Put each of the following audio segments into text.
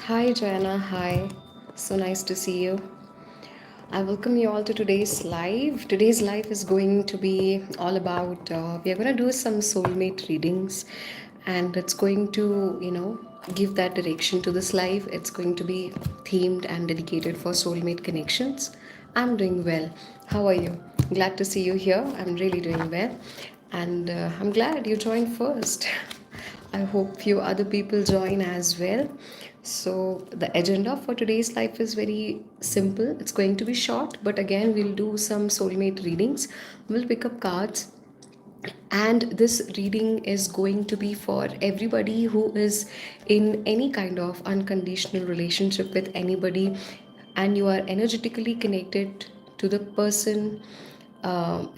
Hi, Joanna. Hi. So nice to see you. I welcome you all to today's live. Today's live is going to be all about, we are going to do some soulmate readings, and it's going to, give that direction to this live. It's going to be themed and dedicated for soulmate connections. I'm doing well. How are you? Glad to see you here. I'm really doing well. And I'm glad you joined first. I hope few other people join as well. So the agenda for today's life is very simple. It's going to be short, but again we'll do some soulmate readings. We'll pick up cards, and this reading is going to be for everybody who is in any kind of unconditional relationship with anybody, and you are energetically connected to the person,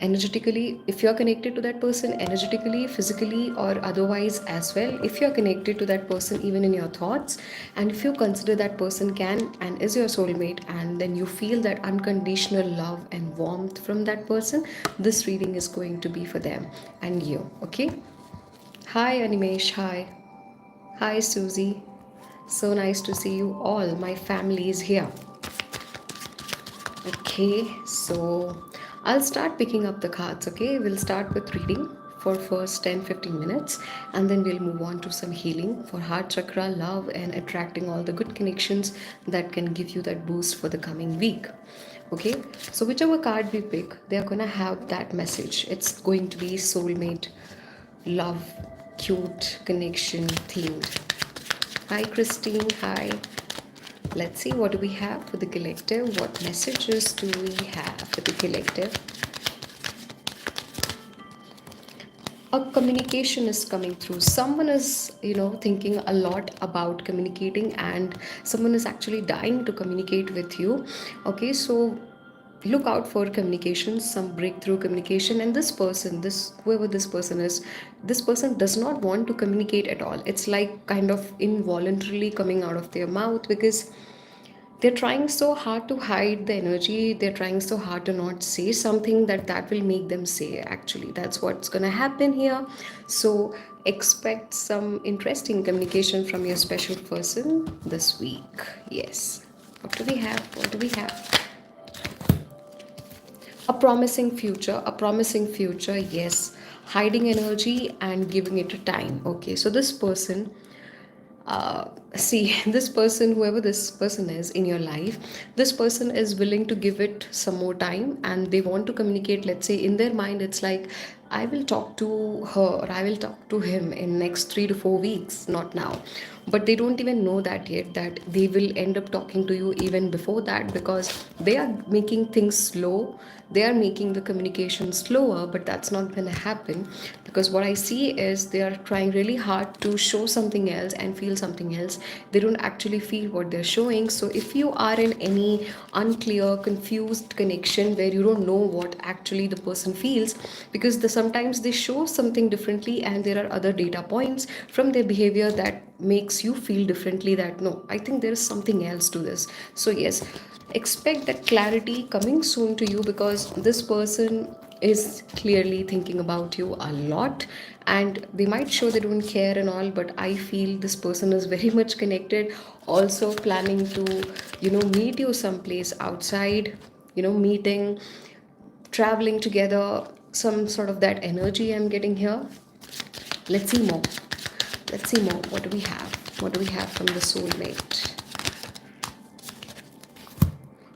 energetically, if you're connected to that person energetically, physically, or otherwise as well, if you're connected to that person even in your thoughts, and if you consider that person can and is your soulmate, and then you feel that unconditional love and warmth from that person, this reading is going to be for them and you. Okay. Hi Animesh. Hi Susie. So nice to see you all. My family is here. Okay, so I'll start picking up the cards. Okay, we'll start with reading for first 10-15 minutes, and then we'll move on to some healing for heart chakra, love, and attracting all the good connections that can give you that boost for the coming week. Okay, so whichever card we pick, they're gonna have that message. It's going to be soulmate, love, cute connection themed. Hi Christine. Hi. Let's see, what do we have for the collective? What messages do we have for the collective? A communication is coming through. Someone is, thinking a lot about communicating, and someone is actually dying to communicate with you. Okay, so look out for communication, some breakthrough communication. And this person, this whoever this person is, this person does not want to communicate at all. It's like kind of involuntarily coming out of their mouth, because they're trying so hard to hide the energy. They're trying so hard to not say something that will make them say. Actually, that's what's going to happen here. So expect some interesting communication from your special person this week. Yes. What do we have? A promising future. Yes. Hiding energy and giving it a time. Okay, so this person, see, this person, whoever this person is in your life, this person is willing to give it some more time, and they want to communicate. Let's say in their mind it's like, I will talk to her or I will talk to him in next 3 to 4 weeks, not now. But they don't even know that yet, that they will end up talking to you even before that, because they are making things slow. They are making the communication slower, but that's not going to happen, because what I see is they are trying really hard to show something else and feel something else. They don't actually feel what they're showing. So if you are in any unclear, confused connection where you don't know what actually the person feels, because sometimes they show something differently, and there are other data points from their behavior that makes you feel differently, that no, I think there is something else to this. So yes, expect that clarity coming soon to you, because this person is clearly thinking about you a lot, and they might show they don't care and all, but I feel this person is very much connected, also planning to meet you someplace outside, meeting, traveling together, some sort of that energy I'm getting here. Let's see more let's see more what do we have from the soulmate?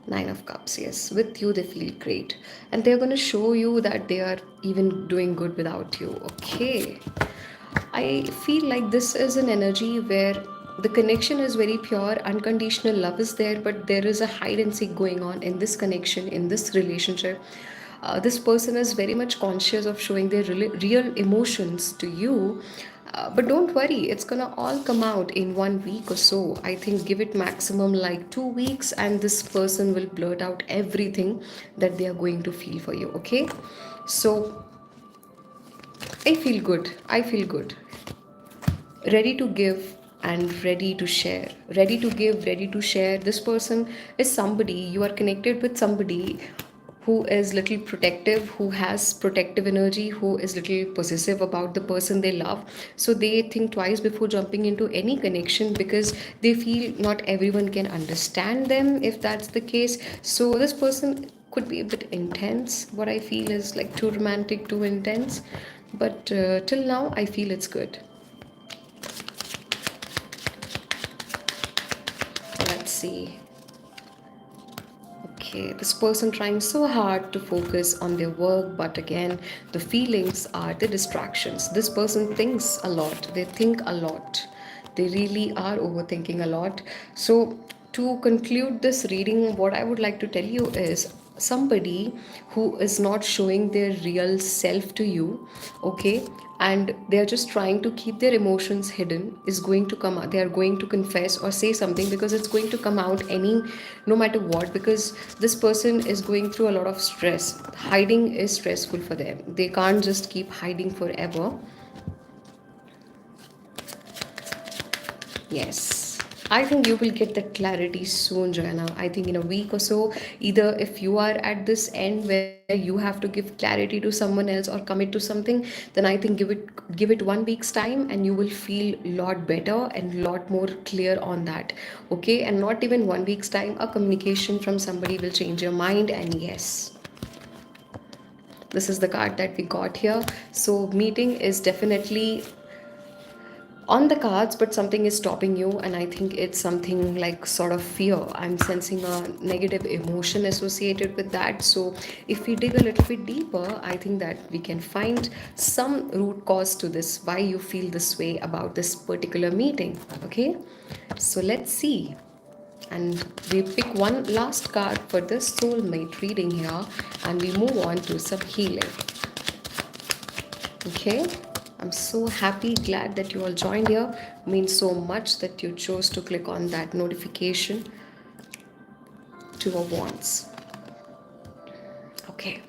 Nine of Cups. Yes, with you they feel great, and they're going to show you that they are even doing good without you. Okay, I feel like this is an energy where the connection is very pure, unconditional love is there, but there is a hide and seek going on in this connection, in this relationship. This person is very much conscious of showing their real emotions to you. But don't worry, it's gonna all come out in 1 week or so. I think give it maximum like 2 weeks, and this person will blurt out everything that they are going to feel for you. Okay, so I feel good. I feel good. Ready to give and ready to share. Ready to give, ready to share. This person is somebody, you are connected with somebody who is little protective, who has protective energy, who is little possessive about the person they love. So they think twice before jumping into any connection because they feel not everyone can understand them if that's the case. So this person could be a bit intense. What I feel is like too romantic, too intense. But till now, I feel it's good. Let's see. Okay, this person trying so hard to focus on their work, but again, the feelings are the distractions. This person thinks a lot, they think a lot, they really are overthinking a lot. So, to conclude this reading, what I would like to tell you is somebody who is not showing their real self to you, okay, and they are just trying to keep their emotions hidden is going to come out. They are going to confess or say something because it's going to come out any, no matter what, because this person is going through a lot of stress. Hiding is stressful for them, they can't just keep hiding forever. Yes. I think you will get that clarity soon, Joanna. I think in a week or so, either if you are at this end where you have to give clarity to someone else or commit to something, then I think give it 1 week's time and you will feel a lot better and lot more clear on that. Okay? And not even 1 week's time, a communication from somebody will change your mind, and yes, this is the card that we got here. So meeting is definitely on the cards, but something is stopping you, and I think it's something like sort of fear. I'm sensing a negative emotion associated with that. So if we dig a little bit deeper, I think that we can find some root cause to this, why you feel this way about this particular meeting. Okay, so let's see. And we pick one last card for this soulmate reading here, and we move on to some healing. Okay, I'm so happy, glad that you all joined here. Means so much that you chose to click on that notification to our wants. Okay.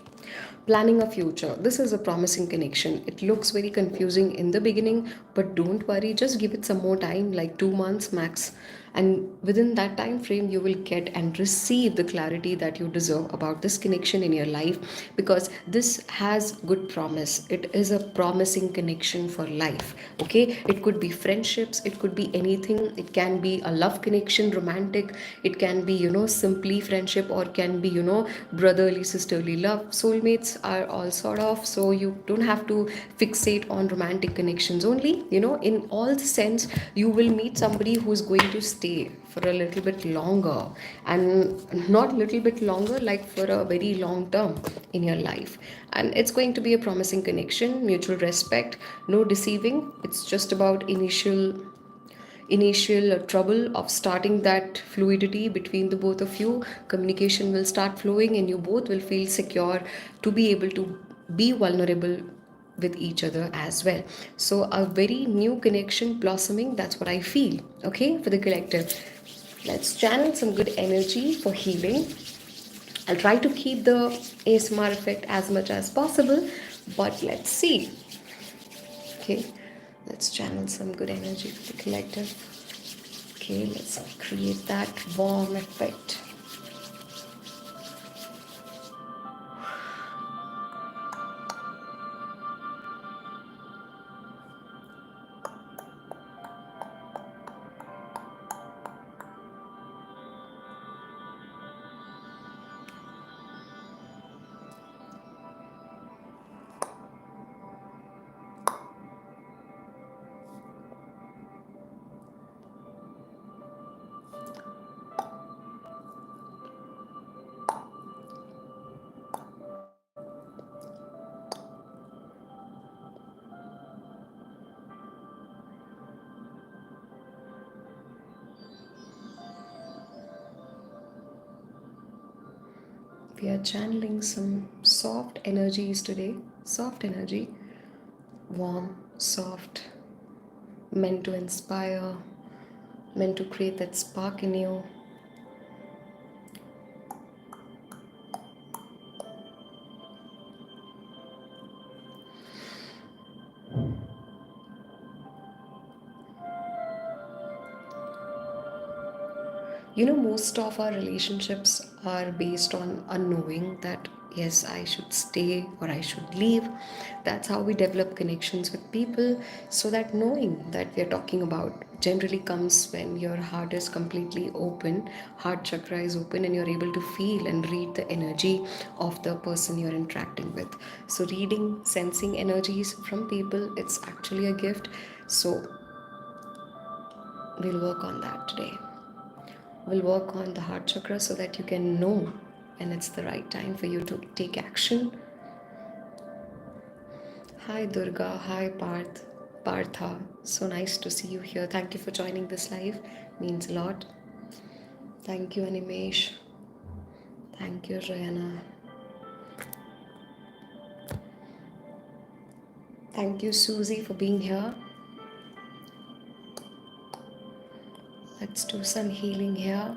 Planning a future. This is a promising connection. It looks very confusing in the beginning, but don't worry, just give it some more time, like 2 months max. And within that time frame, you will get and receive the clarity that you deserve about this connection in your life, because this has good promise. It is a promising connection for life. Okay, it could be friendships, it could be anything. It can be a love connection, romantic. It can be, simply friendship, or can be, brotherly, sisterly love. Soulmates are all sort of, so you don't have to fixate on romantic connections only. In all the sense, you will meet somebody who's going to stay for a little bit longer, and not little bit longer, like for a very long term in your life. And it's going to be a promising connection, mutual respect, no deceiving. It's just about initial trouble of starting that fluidity between the both of you. Communication will start flowing, and you both will feel secure to be able to be vulnerable with each other as well. So a very new connection blossoming, that's what I feel. Okay, for the collective, let's channel some good energy for healing. I'll try to keep the ASMR effect as much as possible, but let's see. Okay, let's channel some good energy for the collective. Okay, let's create that warm effect. We are channeling some soft energies today. Soft energy, warm, soft, meant to inspire, meant to create that spark in you. Most of our relationships are based on unknowing that yes, I should stay or I should leave. That's how we develop connections with people. So that knowing that we're talking about generally comes when your heart is completely open, heart chakra is open, and you're able to feel and read the energy of the person you're interacting with. So reading, sensing energies from people, it's actually a gift. So we'll work on that today. We'll work on the heart chakra so that you can know when it's the right time for you to take action. Hi Durga, hi Partha. So nice to see you here. Thank you for joining this live. Means a lot. Thank you Animesh. Thank you Rayana. Thank you Susie for being here. Let's do some healing here.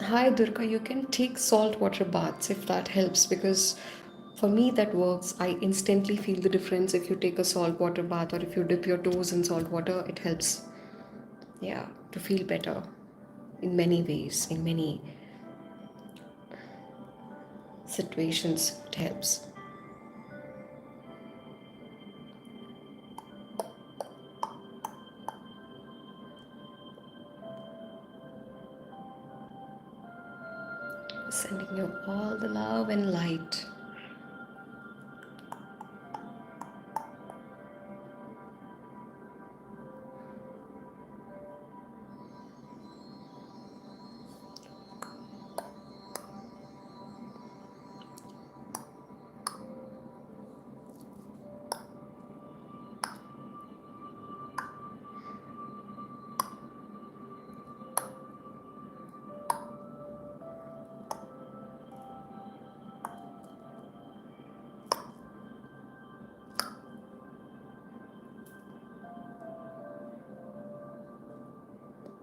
Hi Durga, you can take salt water baths if that helps, because for me that works. I instantly feel the difference if you take a salt water bath or if you dip your toes in salt water, it helps. Yeah, to feel better in many ways, in many situations, it helps. Sending you all the love and light.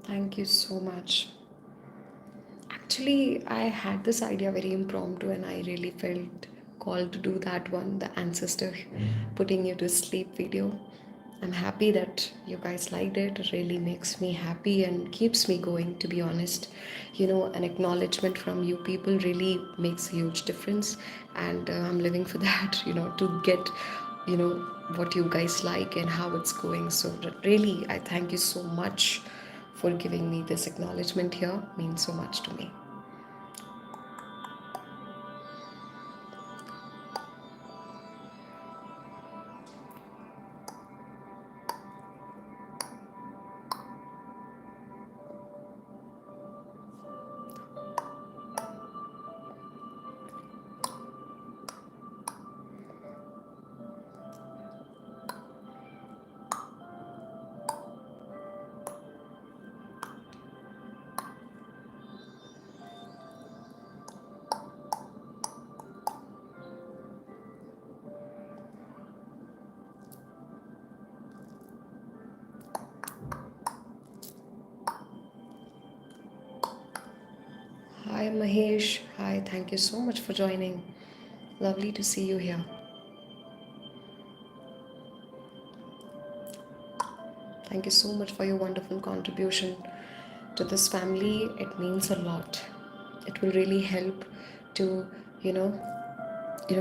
Thank you so much. Actually, I had this idea very impromptu and I really felt called to do that one, the ancestor putting you to sleep video. I'm happy that you guys liked it. It really makes me happy and keeps me going, to be honest. An acknowledgement from you people really makes a huge difference. And I'm living for that, to get, you know, what you guys like and how it's going. So, really, I thank you so much for giving me this acknowledgement here. Means so much to me. Hi Mahesh. Hi, thank you so much for joining. Lovely to see you here. Thank you so much for your wonderful contribution to this family. It means a lot. It will really help to, you know,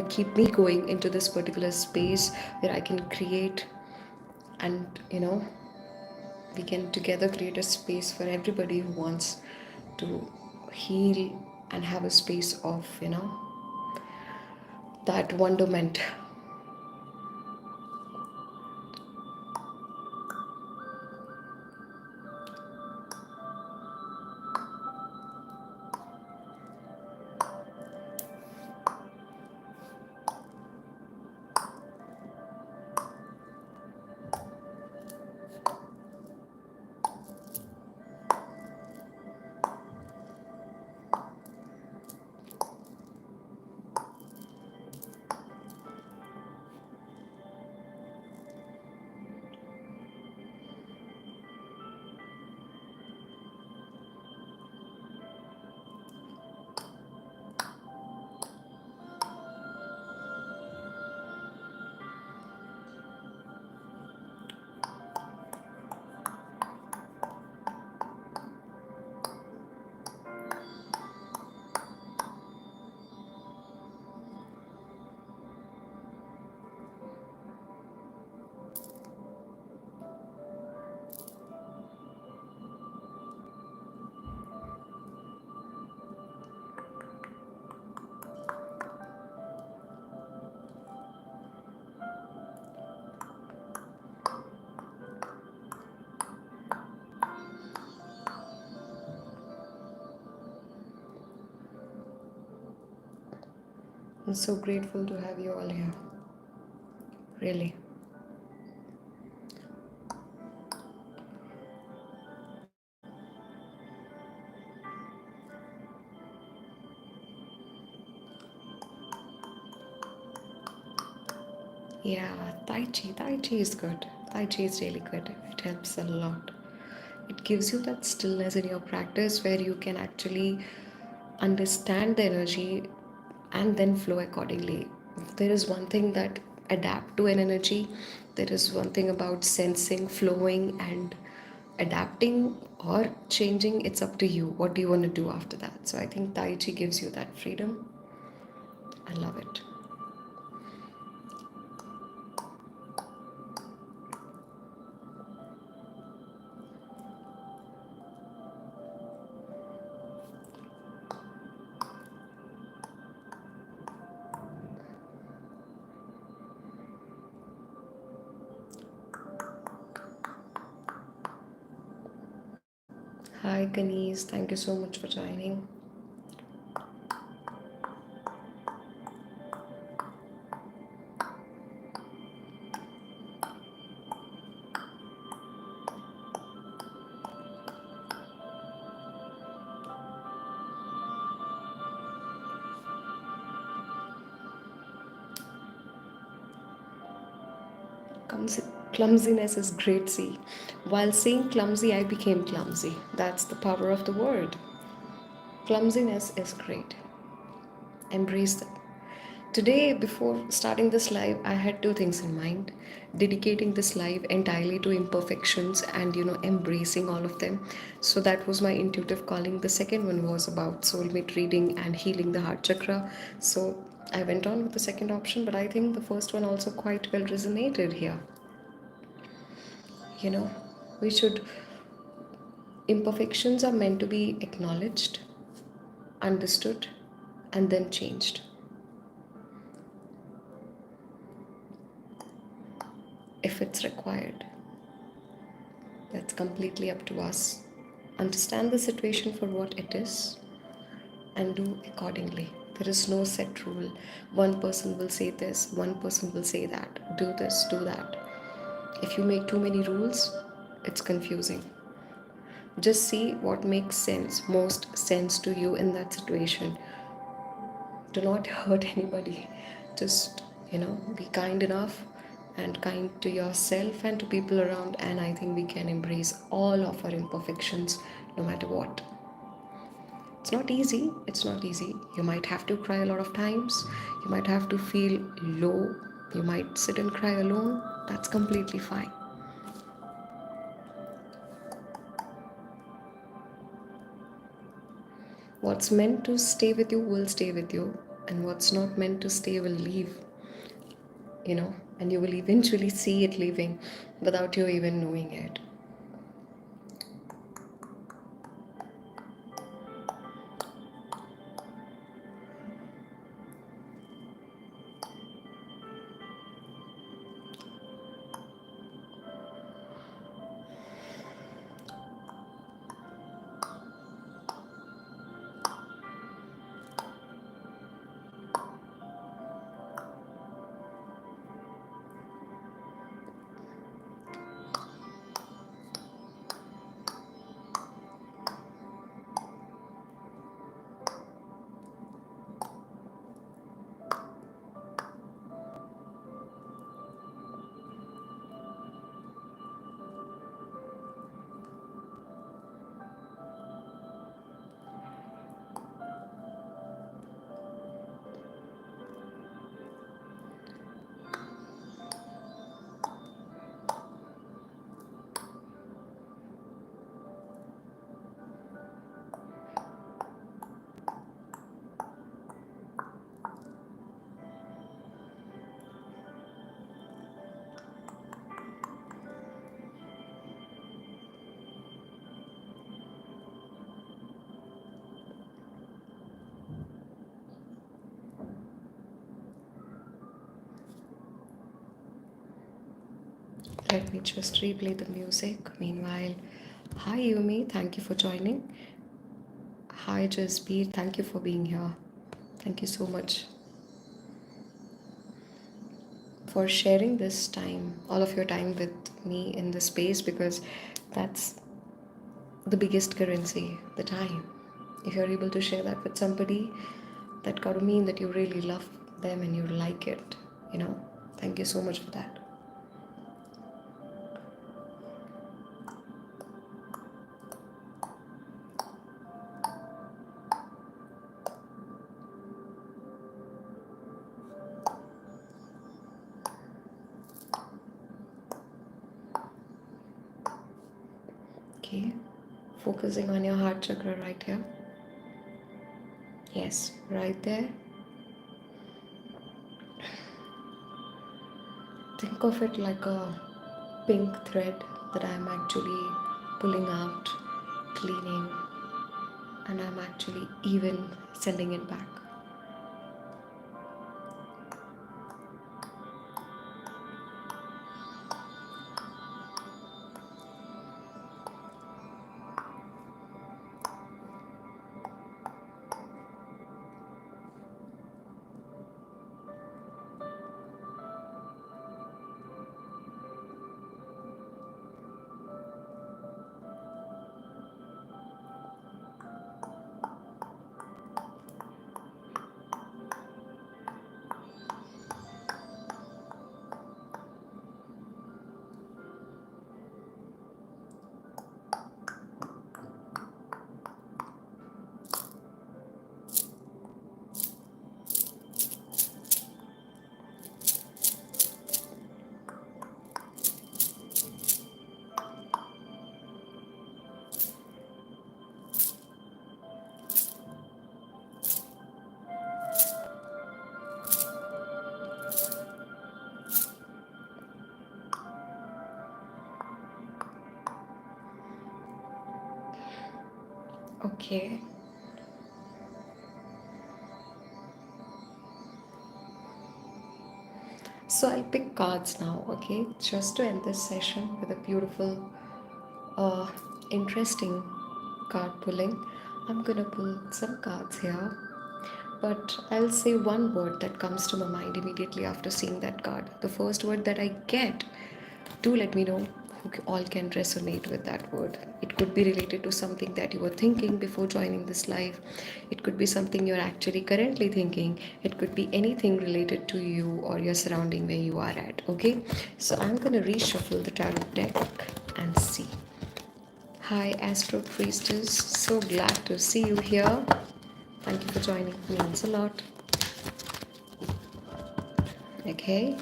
keep me going into this particular space where I can create and, we can together create a space for everybody who wants to heal and have a space of, that wonderment. I'm so grateful to have you all here. Really. Yeah, Tai Chi. Tai Chi is good. Tai Chi is really good. It helps a lot. It gives you that stillness in your practice where you can actually understand the energy and then flow accordingly. If there is one thing that adapt to an energy, there is one thing about sensing, flowing, and adapting or changing. It's up to you. What do you want to do after that? So I think Tai Chi gives you that freedom. I love it. Hi, Ganesh. Thank you so much for joining. Clumsiness is great, see. While saying clumsy, I became clumsy. That's the power of the word. Clumsiness is great. Embrace that. Today, before starting this live, I had two things in mind: dedicating this live entirely to imperfections and, embracing all of them. So that was my intuitive calling. The second one was about soulmate reading and healing the heart chakra. So I went on with the second option, but I think the first one also quite well resonated here. You know, we should, imperfections are meant to be acknowledged, understood, and then changed if it's required. That's completely up to us. Understand the situation for what it is and do accordingly. There is no set rule. One person will say this, one person will say that. Do this, do that. If you make too many rules, it's confusing. Just see what makes sense, most sense to you in that situation. Do not hurt anybody. Just, be kind enough and kind to yourself and to people around. And I think we can embrace all of our imperfections no matter what. It's not easy. It's not easy. You might have to cry a lot of times. You might have to feel low. You might sit and cry alone. That's completely fine. What's meant to stay with you will stay with you, and what's not meant to stay will leave, and you will eventually see it leaving without you even knowing it. Let me just replay the music. Meanwhile, hi Yumi, thank you for joining. Hi Jasbir, thank you for being here. Thank you so much. for sharing this time, all of your time with me in this space, because that's the biggest currency, the time. If you're able to share that with somebody, that gotta mean that you really love them and you like it, you know. Thank you so much for that. Okay, focusing on your heart chakra right here. Yes, right there. Think of it like a pink thread that I'm actually pulling out, cleaning, and I'm actually even sending it back. Okay. So I'll pick cards now, okay? Just to end this session with a beautiful, uh, interesting card pulling. I'm gonna pull some cards here, but I'll say one word that comes to my mind immediately after seeing that card. The first word that I get, do let me know who all can resonate with that word. It could be related to something that you were thinking before joining this life. It could be something you're actually currently thinking. It could be anything related to you or your surrounding where you are at. Okay, so I'm gonna reshuffle the tarot deck and see. Hi, Astro Priestess. So glad to see you here. Thank you for joining. Means a lot. Okay,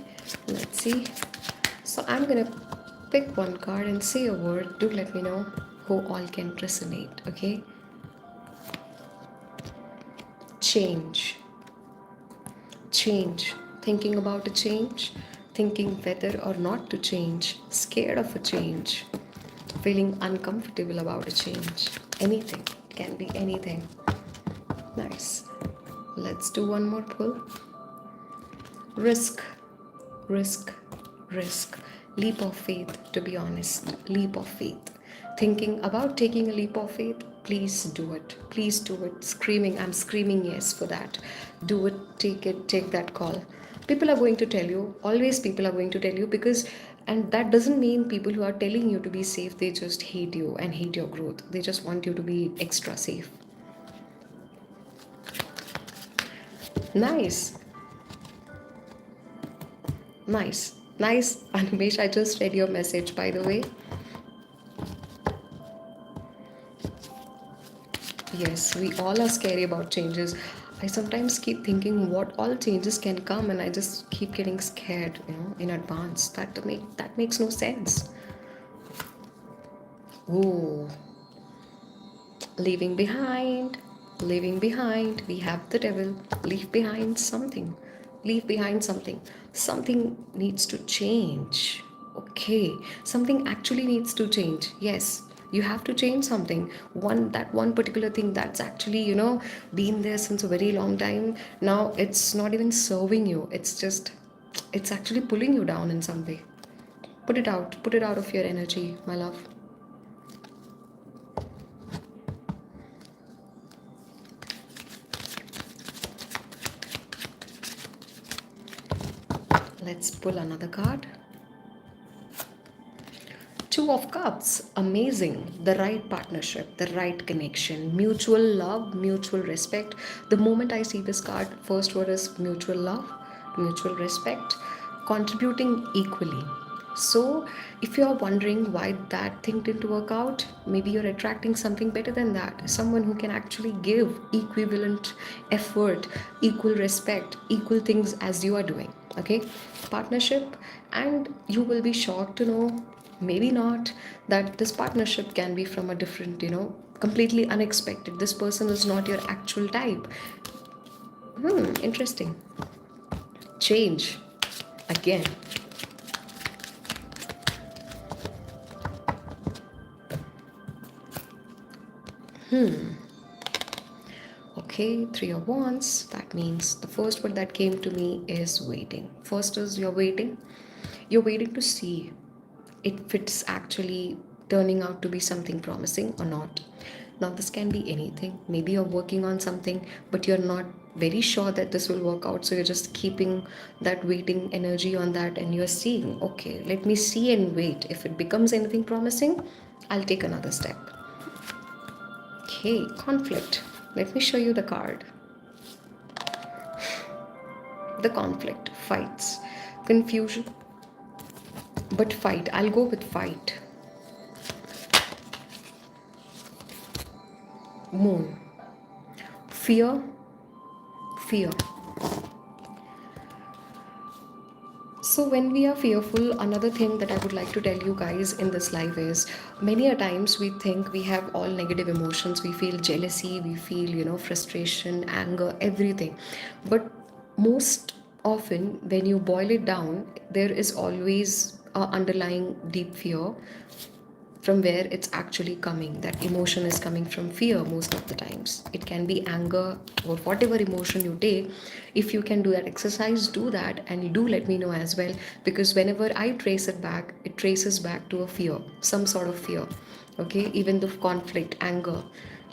let's see. So I'm gonna pick one card and say a word. Do let me know who all can resonate. Okay. Change. Change. Thinking about a change. Thinking whether or not to change. Scared of a change. Feeling uncomfortable about a change. Anything. Can be anything. Nice. Let's do one more pull. Risk. Risk. Risk. Leap of faith, to be honest. Leap of faith. Thinking about taking a leap of faith, please do it. Please do it. Screaming, I'm screaming yes for that. Do it, take that call. People are going to tell you, always people are going to tell you, because, and that doesn't mean people who are telling you to be safe, they just hate you and hate your growth. They just want you to be extra safe. Nice. Nice. Nice. Animesh, I just read your message, by the way. Yes, we all are scary about changes. I sometimes keep thinking what all changes can come, and I just keep getting scared, in advance. That makes no sense. Oh, leaving behind, leaving behind. We have the devil. Leave behind something. Leave behind something. Something needs to change. Okay, something actually needs to change. Yes, you have to change something. One particular thing that's actually been there since a very long time. Now it's not even serving you. It's actually pulling you down in some way. Put it out. Put it out of your energy, my love. Let's Let's pull another card. Two of Cups, amazing. The right partnership, the right connection, mutual love, mutual respect. The moment I see this card, first word is mutual love, mutual respect, contributing equally. So, if you're wondering why that thing didn't work out, maybe you're attracting something better than that. Someone who can actually give equivalent effort, equal respect, equal things as you are doing. Okay, partnership, and you will be shocked to know, maybe not, that this partnership can be from a different, completely unexpected. This person is not your actual type. Interesting. Change again. Okay, Three of Wands. That means the first word that came to me is waiting. First is you're waiting. You're waiting to see if it's actually turning out to be something promising or not. Now, this can be anything. Maybe you're working on something, but you're not very sure that this will work out. So you're just keeping that waiting energy on that, and you're seeing, okay, let me see and wait. If it becomes anything promising, I'll take another step. Okay, conflict. Let me show you the card. The conflict, fights, confusion, but fight. I'll go with fight. Moon, fear, fear. So, when we are fearful, another thing that I would like to tell you guys in this life is, many a times we think we have all negative emotions. We feel jealousy, we feel, frustration, anger, everything. But most often, when you boil it down, there is always a underlying deep fear from where it's actually coming. That emotion is coming from fear most of the times. It can be anger or whatever emotion you take. If you can do that exercise, do that, and do let me know as well, because whenever I trace it back, it traces back to a fear, some sort of fear. Okay, even the conflict, anger.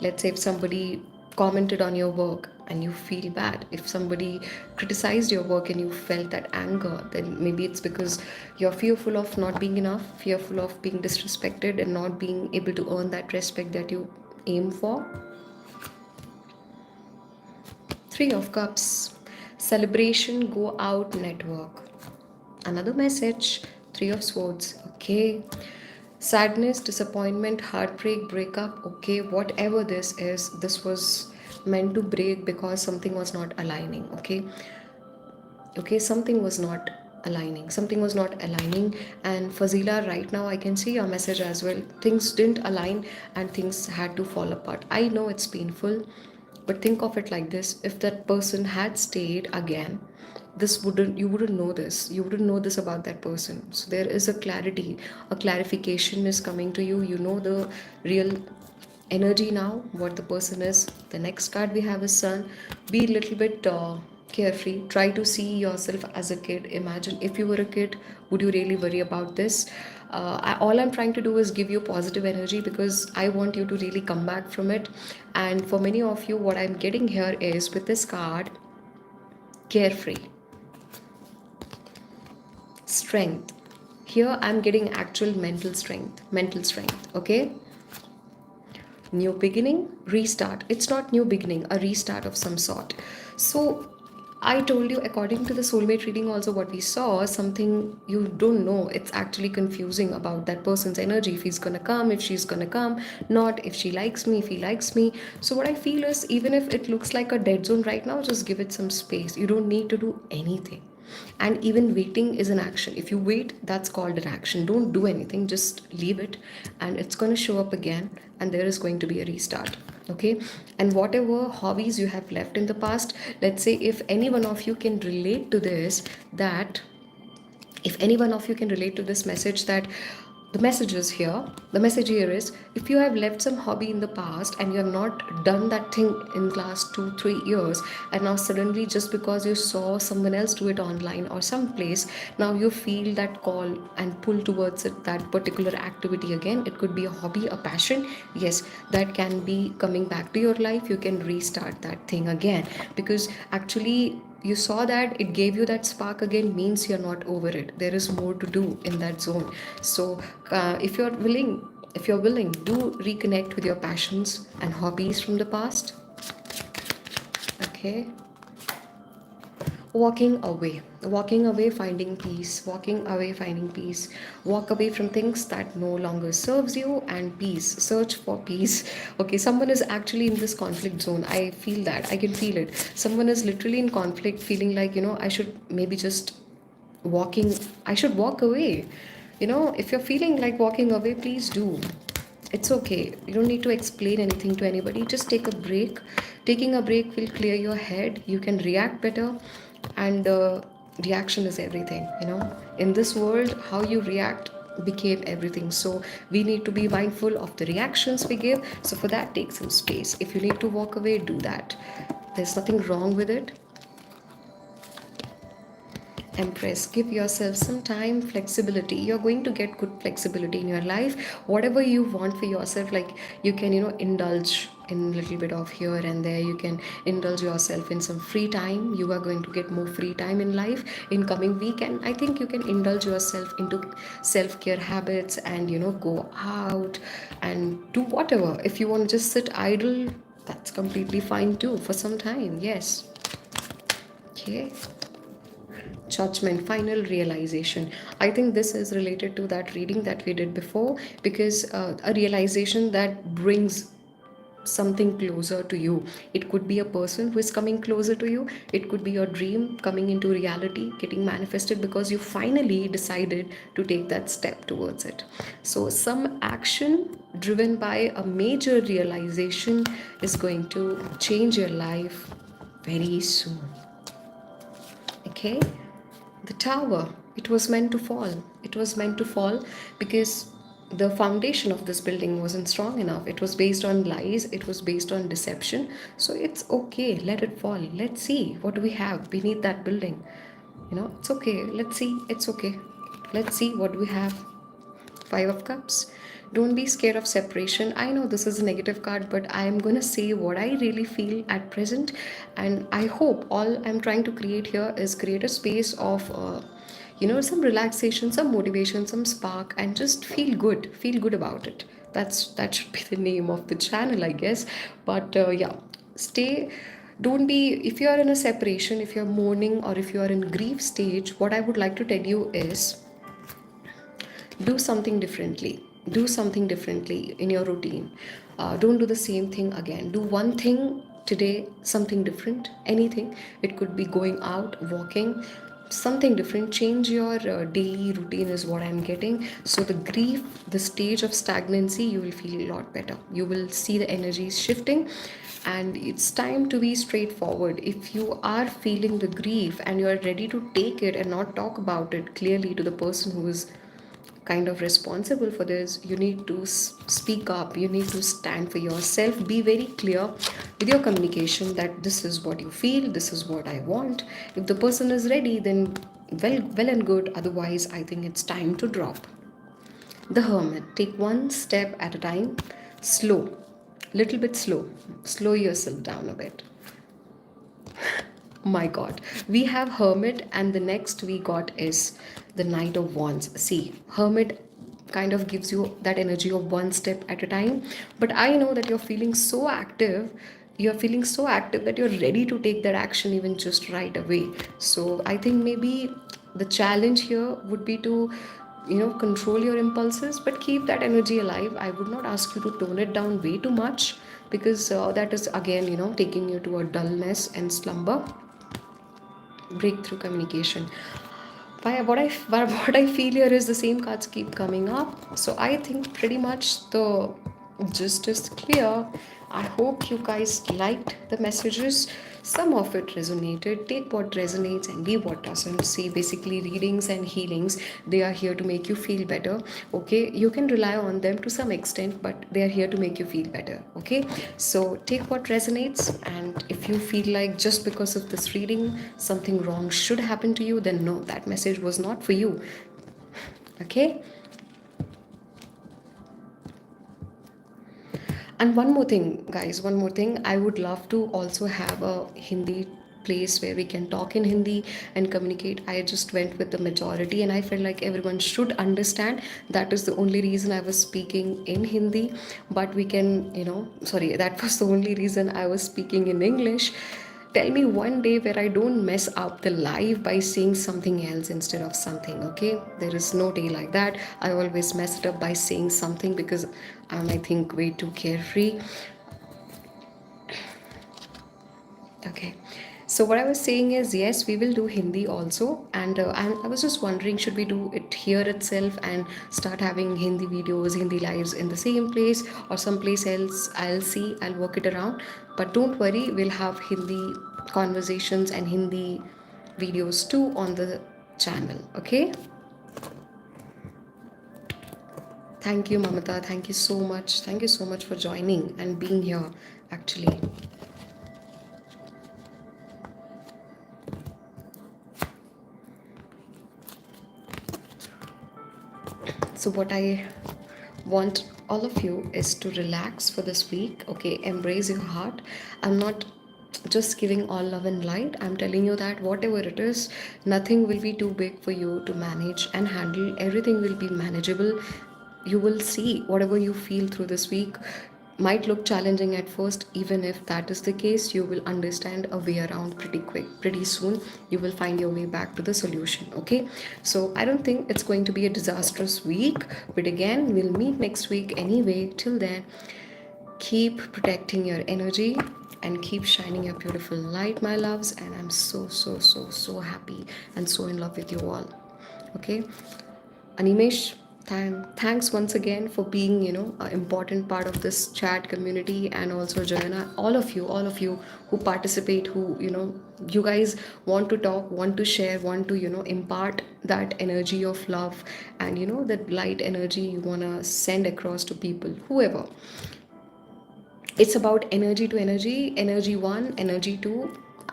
Let's say if somebody commented on your work and you feel bad, if somebody criticized your work and you felt that anger, then maybe it's because you're fearful of not being enough, fearful of being disrespected and not being able to earn that respect that you aim for. Three of Cups, celebration, go out, network. Another message. Three of Swords. Okay, sadness, disappointment, heartbreak, breakup. Okay, whatever this is, this was meant to break because something was not aligning. Okay, something was not aligning. And Fazila, right now I can see your message as well. Things didn't align and things had to fall apart. I know it's painful, but think of it like this: if that person had stayed again, this wouldn't you wouldn't know this. You wouldn't know this about that person. So there is a clarity, a clarification is coming to you. You know the real energy now, what the person is. The next card we have is Sun. Be a little bit carefree. Try to see yourself as a kid. Imagine if you were a kid, would you really worry about this? All I'm trying to do is give you positive energy, because I want you to really come back from it. And for many of you, what I'm getting here is, with this card, carefree, strength. Here I'm getting actual mental strength. Okay, new beginning, restart. It's not new beginning, a restart of some sort. So I told you, according to the soulmate reading, also what we saw, something you don't know. It's actually confusing about that person's energy. If he's gonna come, if she's gonna come, not if she likes me, if he likes me. So what I feel is, even if it looks like a dead zone right now, just give it some space. You don't need to do anything. And even waiting is an action. If you wait, that's called an action. Don't do anything, just leave it, and it's going to show up again, and there is going to be a restart. Okay, and whatever hobbies you have left in the past, let's say if any one of you can relate to this, that if any one of you can relate to this message, that the message here is, if you have left some hobby in the past and you have not done that thing in the last 2-3 years, and now suddenly, just because you saw someone else do it online or someplace, now you feel that call and pull towards it, that particular activity again. It could be a hobby, a passion. Yes, that can be coming back to your life. You can restart that thing again, because actually you saw that it gave you that spark again, means you're not over it. There is more to do in that zone. So if you're willing, do reconnect with your passions and hobbies from the past. Okay. Walking away, finding peace. Walking away, finding peace. Walk away from things that no longer serves you, and peace. Search for peace. Okay, someone is actually in this conflict zone. I feel that. I can feel it. Someone is literally in conflict, feeling like, I should maybe just walking I should walk away. If you're feeling like walking away, please do. It's okay. You don't need to explain anything to anybody. Just take a break. Taking a break will clear your head. You can react better. And reaction is everything. In this world, how you react became everything. So we need to be mindful of the reactions we give. So for that, take some space. If you need to walk away, do that. There's nothing wrong with it. Empress, give yourself some time, flexibility. You're going to get good flexibility in your life. Whatever you want for yourself, like, you can indulge in a little bit of here and there. You can indulge yourself in some free time. You are going to get more free time in life in coming week, and I think you can indulge yourself into self-care habits, and go out and do whatever. If you want to just sit idle, that's completely fine too, for some time. Yes. Okay. Judgment, final realization. I think this is related to that reading that we did before, because a realization that brings something closer to you. It could be a person who is coming closer to you. It could be your dream coming into reality, getting manifested, because you finally decided to take that step towards it. So some action driven by a major realization is going to change your life very soon. Okay. The tower, it was meant to fall. It was meant to fall because the foundation of this building wasn't strong enough. It was based on lies, it was based on deception. So it's okay, let it fall. Let's see what we have beneath that building. It's okay. Let's see. It's okay. Let's see what we have. Five of Cups. Don't be scared of separation. I know this is a negative card, but I am going to say what I really feel at present. And I hope all I'm trying to create here is create a space of, some relaxation, some motivation, some spark, and just feel good. Feel good about it. That should be the name of the channel, I guess. But yeah, stay. Don't be, if you are in a separation, if you're mourning, or if you are in grief stage, what I would like to tell you is, do something differently. Do something differently in your routine. Don't do the same thing again. Do one thing today, something different. Anything. It could be going out, walking, something different. Change your daily routine is what I'm getting. So the grief, the stage of stagnancy, you will feel a lot better. You will see the energies shifting, and it's time to be straightforward. If you are feeling the grief and you are ready to take it and not talk about it clearly to the person who is kind of responsible for this, you need to speak up. You need to stand for yourself. Be very clear with your communication that this is what you feel, this is what I want. If the person is ready, then well and good. Otherwise, I think it's time to drop. The Hermit. Take one step at a time. Slow, little bit slow yourself down a bit. My God, we have Hermit, and the next we got is the Knight of Wands. See, Hermit kind of gives you that energy of one step at a time. But I know that you're feeling so active. You're feeling so active that you're ready to take that action even just right away. So I think maybe the challenge here would be to control your impulses, but keep that energy alive. I would not ask you to tone it down way too much, because that is again taking you to a dullness and slumber. Breakthrough communication. What I feel here is the same cards keep coming up. So I think pretty much the gist is clear. I hope you guys liked the messages. Some of it resonated. Take what resonates and leave what doesn't. See, basically, readings and healings, they are here to make you feel better. Okay, you can rely on them to some extent, but they are here to make you feel better. Okay, so take what resonates, and if you feel like just because of this reading something wrong should happen to you, then no, that message was not for you. Okay. And one more thing, guys, one more thing. I would love to also have a Hindi place where we can talk in Hindi and communicate. I just went with the majority and I felt like everyone should understand. That is the only reason I was speaking in Hindi. But we can, sorry, that was the only reason I was speaking in English. Tell me one day where I don't mess up the life by saying something else instead of something, okay? There is no day like that. I always mess it up by saying something because I'm, I think, way too carefree. Okay. So what I was saying is, yes, we will do Hindi also, and I was just wondering, should we do it here itself and start having Hindi videos, Hindi lives in the same place or someplace else? I'll see. I'll work it around. But don't worry, we'll have Hindi conversations and Hindi videos too on the channel. Okay. Thank you, Mamata. Thank you so much. Thank you so much for joining and being here. Actually. So, what I want all of you is to relax for this week, okay? Embrace your heart. I'm not just giving all love and light. I'm telling you that whatever it is, nothing will be too big for you to manage and handle. Everything will be manageable. You will see whatever you feel through this week might look challenging at first. Even if that is the case, you will understand a way around pretty quick. Pretty soon you will find your way back to the solution, okay? So I don't think it's going to be a disastrous week, but again, we'll meet next week anyway. Till then, keep protecting your energy and keep shining your beautiful light, my loves. And I'm so so so so happy and so in love with you all, okay? Animesh, thanks once again for being, an important part of this chat community, and also Joanna, all of you who participate, who, you guys want to talk, want to share, want to, impart that energy of love and, that light energy you want to send across to people, whoever. It's about energy to energy, energy one, energy two,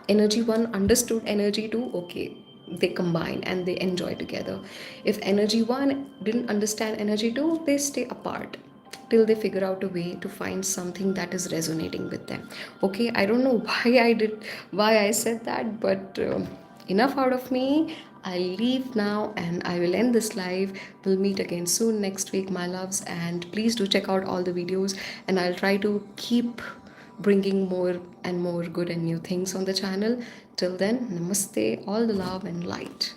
energy one understood energy two, okay, they combine and they enjoy together. If energy one didn't understand energy two, they stay apart till they figure out a way to find something that is resonating with them. Okay, I don't know why I said that, but enough out of me. I'll leave now and I will end this live. We'll meet again soon next week, my loves. And please do check out all the videos. And I'll try to keep bringing more and more good and new things on the channel. Till then, namaste, all the love and light.